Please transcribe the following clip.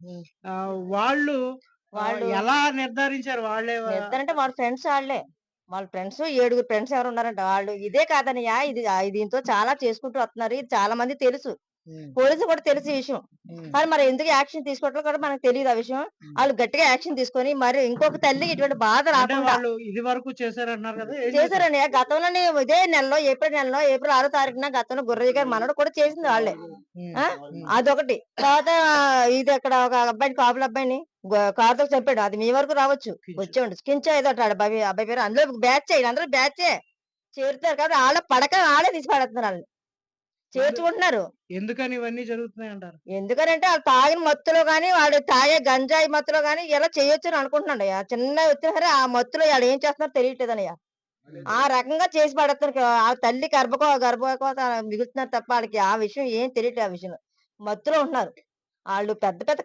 హ్మ్. వాళ్ళు వాళ్ళు ఎలా నిర్ధారించారు? వాళ్ళే నిర్ధారంటే వాళ్ళ ఫ్రెండ్స్ ఆళ్ళే. వాళ్ళ ఫ్రెండ్స్, ఏడుగురు ఫ్రెండ్స్ ఎవరో ఉన్నారంట. వాళ్ళు ఇదే కాదన్నయ్య ఇది దీంతో చాలా చేసుకుంటూ వస్తున్నారు. ఇది చాలా మందికి తెలుసు. హ్మ్. పోలీసులు కూడా తెలుసు ఈ విషయం. హ్మ్. కానీ మరి ఎందుకు యాక్షన్ తీసుకోవట్లేదో కూడా మనకు తెలీదు ఆ విషయం. హ్మ్. ఆళ్ళు గట్టిగా యాక్షన్ తీసుకొని మరి ఇంకొక తల్లికి ఇటువంటి బాధ అంటే రాకుండా వాళ్ళు ఇదివరకు చేశారంటున్నారు కదా! ఏం చేశారు? చేశారండి. గతంలోనే ఇదే నెలలో ఏప్రిల్ 6 తారీఖున గతంలో గుర్రయ్య గారి మనవడు కూడా చేసింది వాళ్ళే. హ్మ్. ఆ! హ్మ్. అదొకటి. తర్వాత ఇది అక్కడ ఒక అబ్బాయిని కాపుల అబ్బాయిని కారుతో చంపాడు. అది మీ వరకు రావచ్చు. కించు. వచ్చేవండి. కించో ఏదో అంటాడు అబ్బాయి పేరు. అందులో బ్యాచే ఈళ్ళందరూ బ్యాచే. చేరుతారు కాబట్టి ఆళ్ళ పడక ఆళ్ళే తీసి పడేస్తున్నారు ఆళ్ళని. మరి చేర్చుకుంటున్నారు. ఎందుకని ఇవన్నీ జరుగుతున్నాయంటారు? ఎందుకనంటే ఆళ్ళు తాగిన మత్తులో గాని, వాడు తాగే గంజాయి మత్తులో గాని ఇలా చేయొచ్చని అనుకుంటున్నాడయ్యా. చిన్నవి వచ్చినా సరే ఆ మత్తులో ఆడేం చేస్తున్నారో తెలియట్లేదన్నయ్య. ఆ రకంగా చేసి పడేత్తారు. ఆ తల్లి గర్భకోత మిగులుతున్నారు తప్ప ఆళ్ళకి ఆ విషయం ఏం తెలియట్లే ఆ విషయంలో. మత్తులో ఉంటున్నారు. ఆళ్ళు పెద్ద పెద్ద